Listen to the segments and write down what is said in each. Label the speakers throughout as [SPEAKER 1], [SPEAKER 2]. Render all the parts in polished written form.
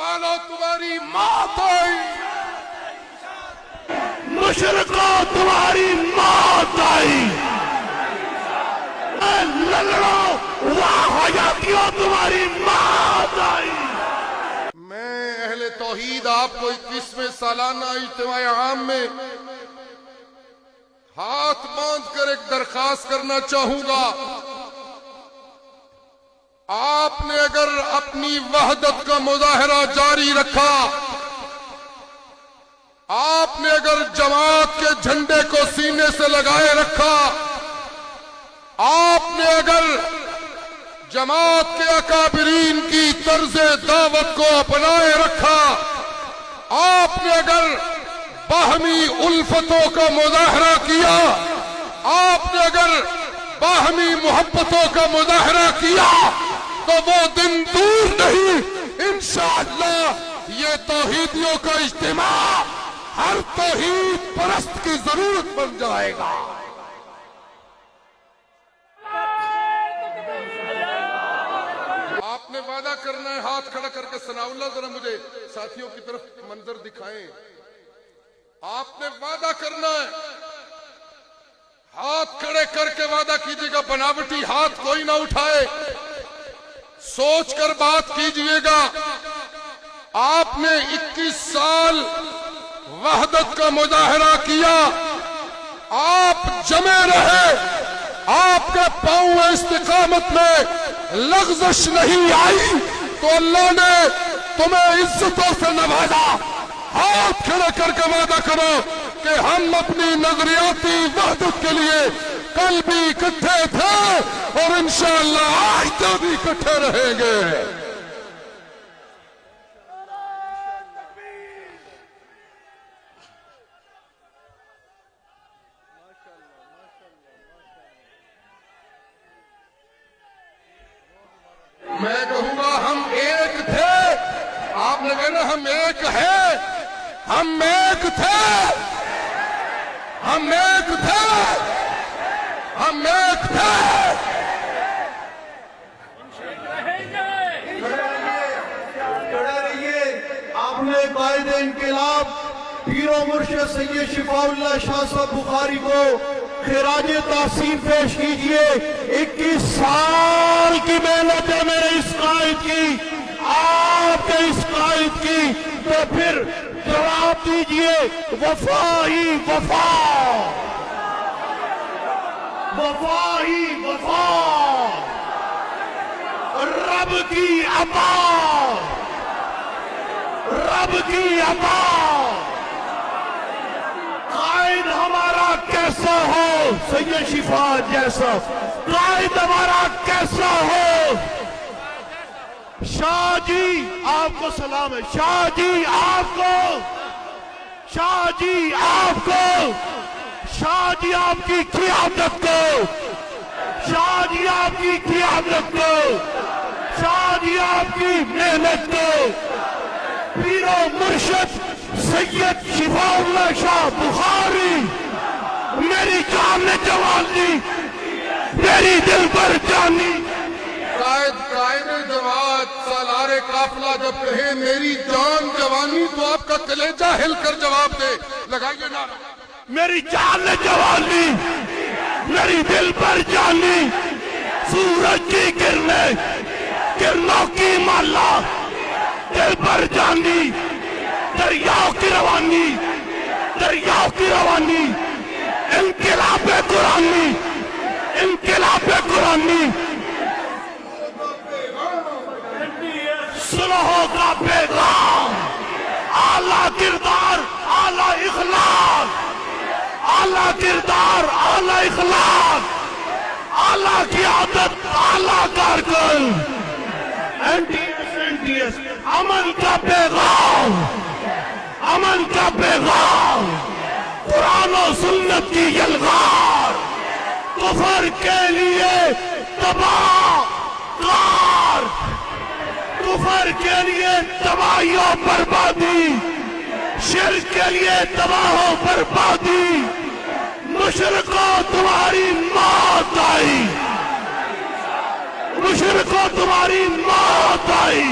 [SPEAKER 1] مسلمانوں تمہاری موت آئی،
[SPEAKER 2] مشرکوں تمہاری موت آئی، للڑوں واہیاتیوں تمہاری موت آئی۔
[SPEAKER 1] میں اہل توحید آپ کو 21ویں سالانہ اجتماع عام میں ہاتھ باندھ کر ایک درخواست کرنا چاہوں گا، آپ نے اگر اپنی وحدت کا مظاہرہ جاری رکھا، آپ نے اگر جماعت کے جھنڈے کو سینے سے لگائے رکھا، آپ نے اگر جماعت کے اکابرین کی طرز دعوت کو اپنائے رکھا، آپ نے اگر باہمی الفتوں کا مظاہرہ کیا، آپ نے اگر باہمی محبتوں کا مظاہرہ کیا، تو وہ دن دور نہیں، انشاءاللہ یہ توحیدیوں کا اجتماع ہر توحید پرست کی ضرورت بن جائے گا۔ آپ نے وعدہ کرنا ہے، ہاتھ کھڑا کر کے ثناء اللہ ذرا مجھے ساتھیوں کی طرف منظر دکھائیں۔ آپ نے وعدہ کرنا ہے، ہاتھ کھڑے کر کے وعدہ کیجئے گا، بناوٹی ہاتھ کوئی نہ اٹھائے، سوچ کر بات کیجئے گا۔ آپ نے 21 سال وحدت کا مظاہرہ کیا، آپ جمے رہے، آپ کے پاؤں استقامت میں لغزش نہیں آئی، تو اللہ نے تمہیں عزتوں سے نوازا۔ ہاتھ کھڑے کر کے وعدہ کرو کہ ہم اپنی نظریاتی وحدت کے لیے کل بھی اکٹھے تھے اور انشاءاللہ آئندہ بھی اکٹھے رہیں گے۔ میں کہوں گا ہم ایک تھے، آپ نے کہنا ہم ایک ہیں، ہم ایک تھے، ہم ایک تھے، ہم ایک تھے۔
[SPEAKER 2] کھڑے رہیے۔ آپ نے قائد انقلاب پیر و مرشد سید شفاء اللہ شاہ صاحب بخاری کو خراج تحسین پیش کیجئے۔ 21 سال کی محنت ہے میرے اس قائد کی، آپ کے اس قائد کی، تو پھر جواب دیجئے وفا ہی وفا، وفا ہی وفا، رب کی عطا، رب کی عطا۔ قائد ہمارا کیسا ہو، سید شفاء جیسا قائد ہمارا کیسا ہو۔ شاہ جی آپ کو سلام ہے، شاہ جی آپ کو، شاہ جی آپ کو، شاہ جی آپ کی قیادت کو، شاہ جی آپ کی قیادت کو، شاہ جی آپ کی محنت کو، پیر و مرشد سید شفاء اللہ شاہ بخاری میری جان نے جوان دی، میری دل پر جانی۔
[SPEAKER 1] قائد جماعت سالار قافلہ جب کہے میری جان جوانی، تو آپ کا کلیجہ ہل کر جواب دے، لگائیے نعرہ۔
[SPEAKER 2] میری جان نے جوان دی، میری دل پر جانی، سورج کی کرنیں، کرنوں کی مالا، دل پر جانی، دریاؤں کی روانی، دریاؤں کی روانی، انقلاب قرآنی، انقلاب قرآنی، سلوحوں کا پیغام، اعلیٰ کردار، اعلیٰ اخلاق، اعلیٰ کردار، اعلیٰ اخلاق، اعلیٰ قیادت، اعلیٰ کارکن، NTS امن کا پیغام، امن کا پیغام، قرآن و سنت کی یلغار، کفر کے لیے تباہ کار، کفر کے لیے تباہی و بربادی، شرک کے لیے تباہ و بربادی، مشرکوں تمہاری موت آئی، مشرکوں تمہاری موت آئی۔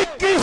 [SPEAKER 2] 21